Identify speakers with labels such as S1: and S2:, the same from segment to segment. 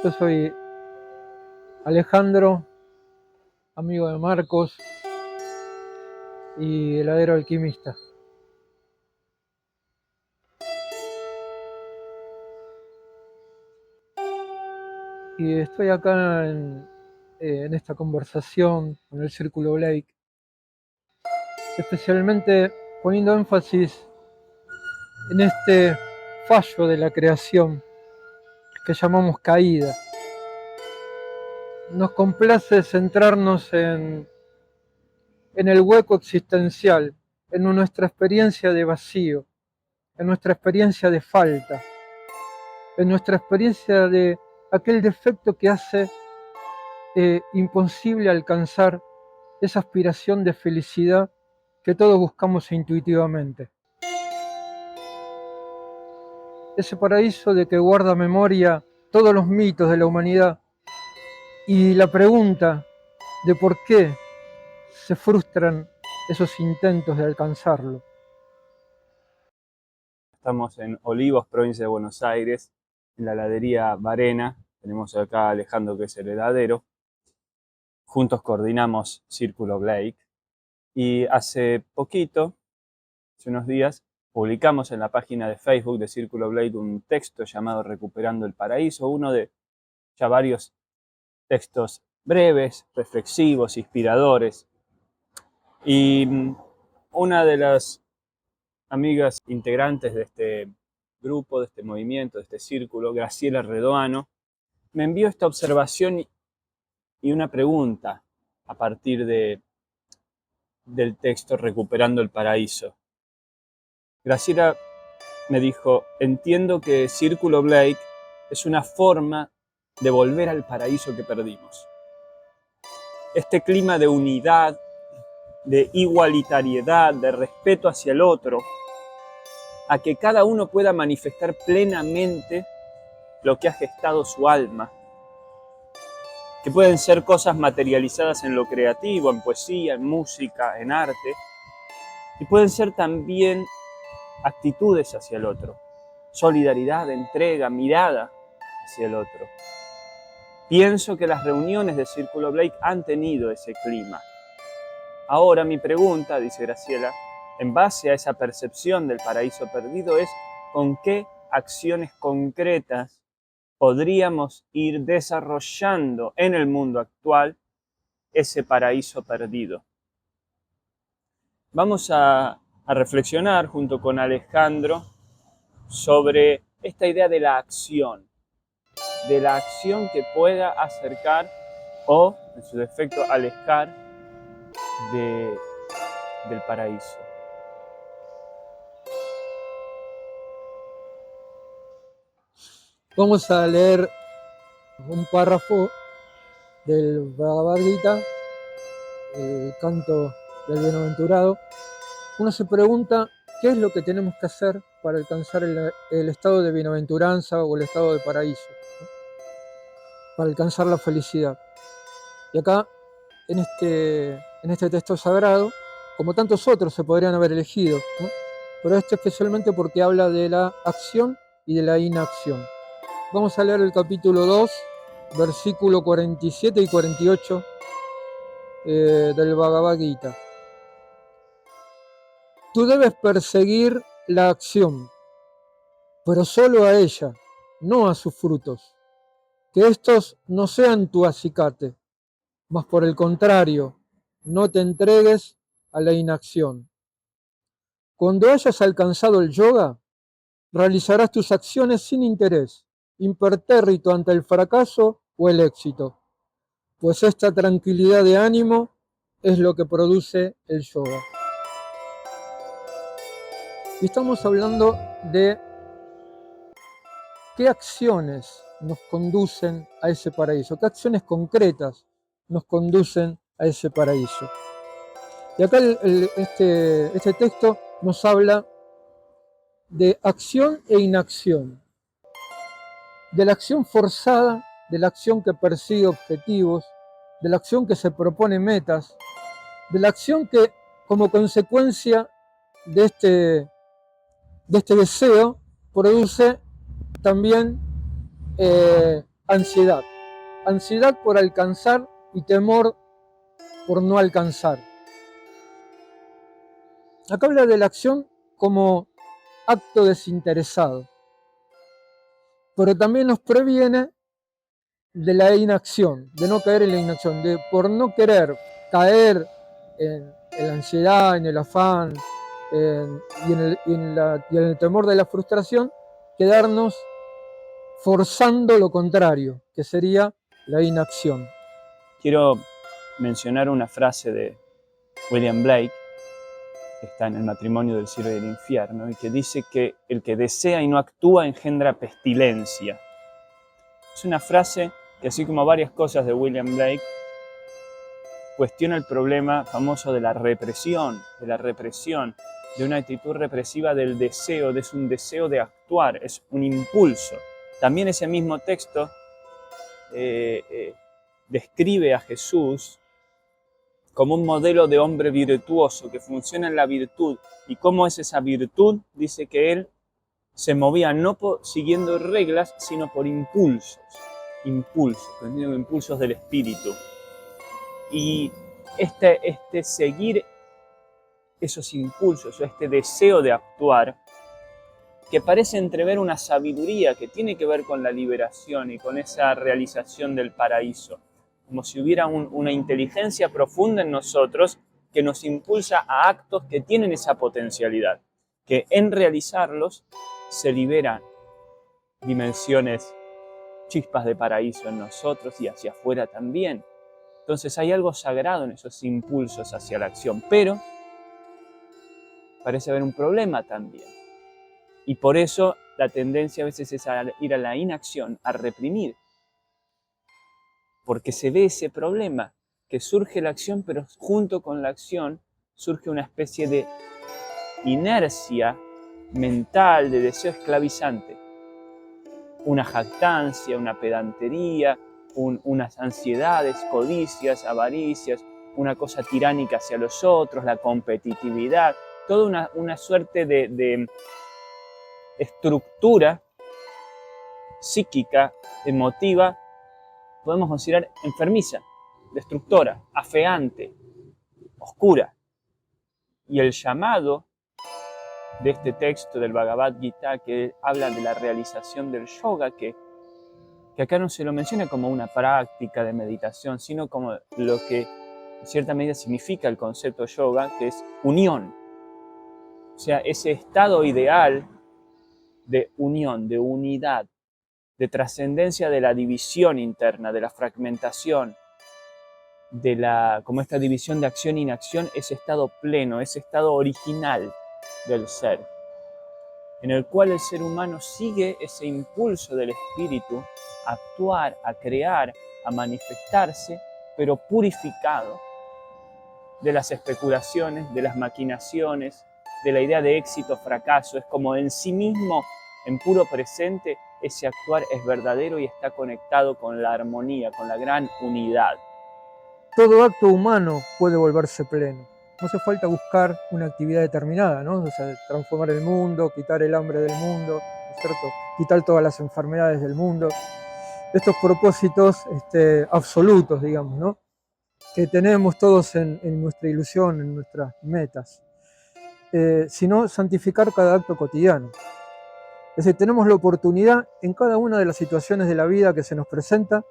S1: Yo soy Alejandro, amigo de Marcos y heladero alquimista. Y estoy acá en esta conversación con el Círculo Blake, especialmente poniendo énfasis en este fallo de la creación que llamamos caída. Nos complace centrarnos en el hueco existencial, en nuestra experiencia de vacío, en nuestra experiencia de falta, en nuestra experiencia de aquel defecto que hace imposible alcanzar esa aspiración de felicidad que todos buscamos intuitivamente. Ese paraíso de que guarda memoria todos los mitos de la humanidad y la pregunta de por qué se frustran esos intentos de alcanzarlo.
S2: Estamos en Olivos, provincia de Buenos Aires, en la heladería Varena. Tenemos acá a Alejandro, que es el heladero. Juntos coordinamos Círculo Blake. Y hace poquito, hace unos días, publicamos en la página de Facebook de Círculo Blake un texto llamado Recuperando el Paraíso, uno de ya varios textos breves, reflexivos, inspiradores. Y una de las amigas integrantes de este grupo, de este movimiento, de este círculo, Graciela Redoano, me envió esta observación y una pregunta a partir del texto Recuperando el Paraíso. Graciela me dijo: entiendo que Círculo Blake es una forma de volver al paraíso que perdimos. Este clima de unidad, de igualitariedad, de respeto hacia el otro, a que cada uno pueda manifestar plenamente lo que ha gestado su alma, que pueden ser cosas materializadas en lo creativo, en poesía, en música, en arte, y pueden ser también actitudes hacia el otro, solidaridad, entrega, mirada hacia el otro. Pienso que las reuniones de Círculo Blake han tenido ese clima. Ahora mi pregunta, dice Graciela, en base a esa percepción del paraíso perdido, es ¿con qué acciones concretas podríamos ir desarrollando en el mundo actual ese paraíso perdido? Vamos a reflexionar junto con Alejandro sobre esta idea de la acción que pueda acercar o, en su defecto, alejar del paraíso.
S1: Vamos a leer un párrafo del Bhagavad Gita, el canto del bienaventurado. Uno se pregunta qué es lo que tenemos que hacer para alcanzar el estado de bienaventuranza o el estado de paraíso, ¿no? Para alcanzar la felicidad. Y acá, en este texto sagrado, como tantos otros se podrían haber elegido, ¿no? Pero este especialmente porque habla de la acción y de la inacción. Vamos a leer el capítulo 2, versículo 47 y 48 del Bhagavad Gita. Tú debes perseguir la acción, pero solo a ella, no a sus frutos. Que estos no sean tu acicate, mas por el contrario, no te entregues a la inacción. Cuando hayas alcanzado el yoga, realizarás tus acciones sin interés, impertérrito ante el fracaso o el éxito, pues esta tranquilidad de ánimo es lo que produce el yoga. Y estamos hablando de qué acciones nos conducen a ese paraíso, qué acciones concretas nos conducen a ese paraíso. Y acá este texto nos habla de acción e inacción, de la acción forzada, de la acción que persigue objetivos, de la acción que se propone metas, de la acción que como consecuencia de este deseo produce también ansiedad. Ansiedad por alcanzar y temor por no alcanzar. Acá habla de la acción como acto desinteresado, pero también nos previene de la inacción, de no caer en la inacción, de por no querer caer en la ansiedad, en el afán y en el temor de la frustración, quedarnos forzando lo contrario, que sería la inacción.
S2: Quiero mencionar una frase de William Blake, que está en El matrimonio del cielo y del infierno, y que dice que el que desea y no actúa engendra pestilencia. Es una frase que, así como varias cosas de William Blake, cuestiona el problema famoso de la represión, de una actitud represiva del deseo, es un deseo de actuar, es un impulso. También ese mismo texto describe a Jesús como un modelo de hombre virtuoso que funciona en la virtud. ¿Y cómo es esa virtud? Dice que él se movía no siguiendo reglas, sino por impulsos, impulsos del espíritu. Y este seguir esos impulsos o este deseo de actuar, que parece entrever una sabiduría que tiene que ver con la liberación y con esa realización del paraíso, como si hubiera una inteligencia profunda en nosotros que nos impulsa a actos que tienen esa potencialidad, que en realizarlos se liberan dimensiones, chispas de paraíso en nosotros y hacia afuera también. Entonces hay algo sagrado en esos impulsos hacia la acción, pero parece haber un problema también. Y por eso la tendencia a veces es a ir a la inacción, a reprimir. Porque se ve ese problema, que surge la acción, pero junto con la acción surge una especie de inercia mental, de deseo esclavizante. Una jactancia, una pedantería, unas ansiedades, codicias, avaricias, una cosa tiránica hacia los otros, la competitividad, toda una suerte de estructura psíquica, emotiva, podemos considerar enfermiza, destructora, afeante, oscura. Y el llamado de este texto del Bhagavad Gita, que habla de la realización del yoga, que acá no se lo menciona como una práctica de meditación, sino como lo que en cierta medida significa el concepto yoga, que es unión. O sea, ese estado ideal de unión, de unidad, de trascendencia de la división interna, de la fragmentación, como esta división de acción e inacción, ese estado pleno, ese estado original del ser, en el cual el ser humano sigue ese impulso del espíritu a actuar, a crear, a manifestarse, pero purificado de las especulaciones, de las maquinaciones, de la idea de éxito, fracaso. Es como en sí mismo, en puro presente, ese actuar es verdadero y está conectado con la armonía, con la gran unidad.
S1: Todo acto humano puede volverse pleno. No hace falta buscar una actividad determinada, ¿no? O sea, transformar el mundo, quitar el hambre del mundo, ¿no es cierto? Quitar todas las enfermedades del mundo. Estos propósitos absolutos, digamos, ¿no? Que tenemos todos en nuestra ilusión, en nuestras metas. Sino santificar cada acto cotidiano. Es decir, tenemos la oportunidad en cada una de las situaciones de la vida que se nos presenta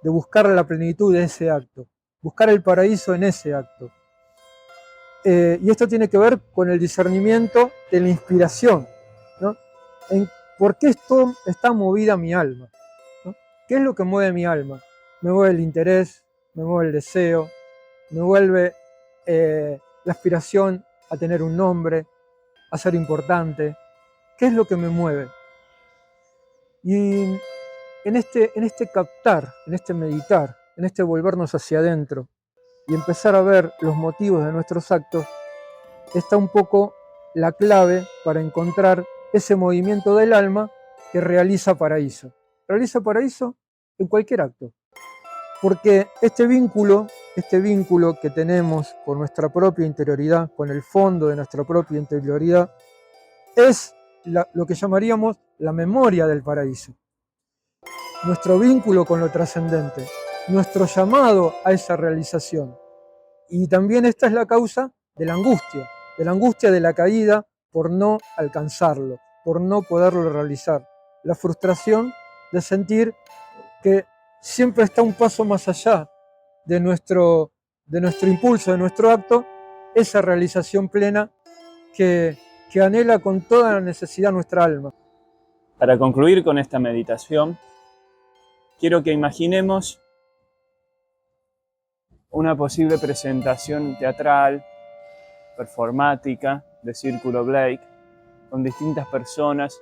S1: de buscar la plenitud de ese acto, buscar el paraíso en ese acto. Y esto tiene que ver con el discernimiento de la inspiración, ¿no? En por qué está movida mi alma, ¿no? ¿Qué es lo que mueve mi alma? Me mueve el interés, me mueve el deseo, me mueve la aspiración a tener un nombre, a ser importante. ¿Qué es lo que me mueve? Y en este captar, en este meditar, en este volvernos hacia adentro y empezar a ver los motivos de nuestros actos, está un poco la clave para encontrar ese movimiento del alma que realiza paraíso. Realiza paraíso en cualquier acto. Porque este vínculo que tenemos con nuestra propia interioridad, con el fondo de nuestra propia interioridad, es lo que llamaríamos la memoria del paraíso. nuestro vínculo con lo trascendente, nuestro llamado a esa realización. Y también esta es la causa de la angustia de la caída por no alcanzarlo, por no poderlo realizar. La frustración de sentir que siempre está un paso más allá de nuestro impulso, de nuestro acto, esa realización plena que anhela con toda la necesidad nuestra alma.
S2: Para concluir con esta meditación, quiero que imaginemos una posible presentación teatral, performática de Círculo Blake, con distintas personas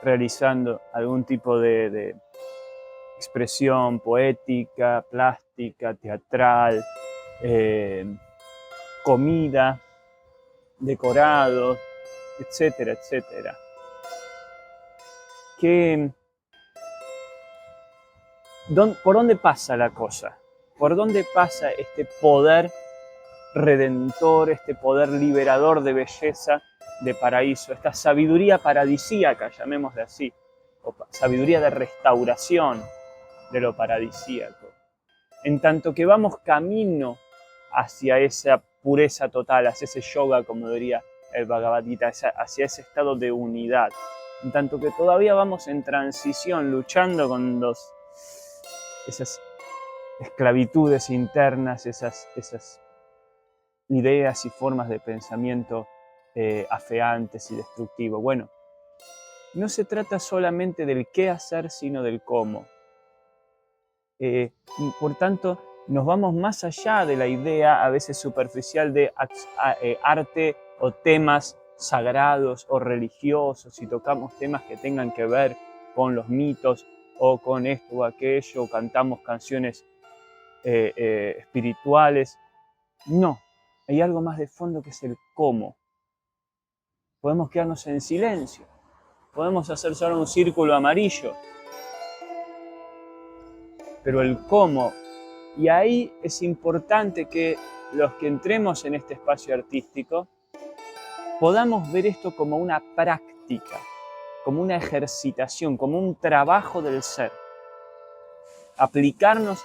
S2: realizando algún tipo de expresión poética, plástica, teatral, comida, decorados, etcétera, etcétera. ¿Por dónde pasa la cosa? ¿Por dónde pasa este poder redentor, este poder liberador de belleza, de paraíso, esta sabiduría paradisíaca, llamémosle así, o sabiduría de restauración de lo paradisíaco? En tanto que vamos camino hacia esa pureza total, hacia ese yoga, como diría el Bhagavad Gita, hacia ese estado de unidad, en tanto que todavía vamos en transición, luchando con esas esclavitudes internas, esas ideas y formas de pensamiento afeantes y destructivos. Bueno, no se trata solamente del qué hacer, sino del cómo. Por tanto, nos vamos más allá de la idea a veces superficial de arte o temas sagrados o religiosos, y tocamos temas que tengan que ver con los mitos o con esto o aquello, o cantamos canciones espirituales. No, hay algo más de fondo que es el cómo. Podemos quedarnos en silencio, podemos hacer solo un círculo amarillo, pero el cómo. Y ahí es importante que los que entremos en este espacio artístico podamos ver esto como una práctica, como una ejercitación, como un trabajo del ser. Aplicarnos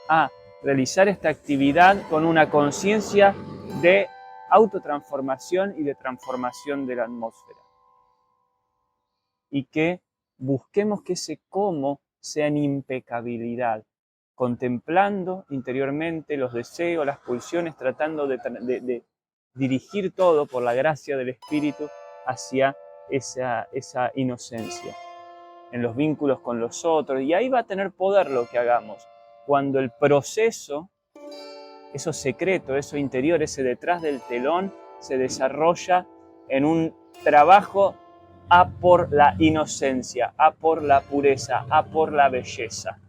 S2: a realizar esta actividad con una conciencia de autotransformación y de transformación de la atmósfera. Y que busquemos que ese cómo sea en impecabilidad, contemplando interiormente los deseos, las pulsiones, tratando de dirigir todo por la gracia del Espíritu hacia esa inocencia, en los vínculos con los otros. Y ahí va a tener poder lo que hagamos, cuando el proceso, eso secreto, eso interior, ese detrás del telón, se desarrolla en un trabajo a por la inocencia, a por la pureza, a por la belleza.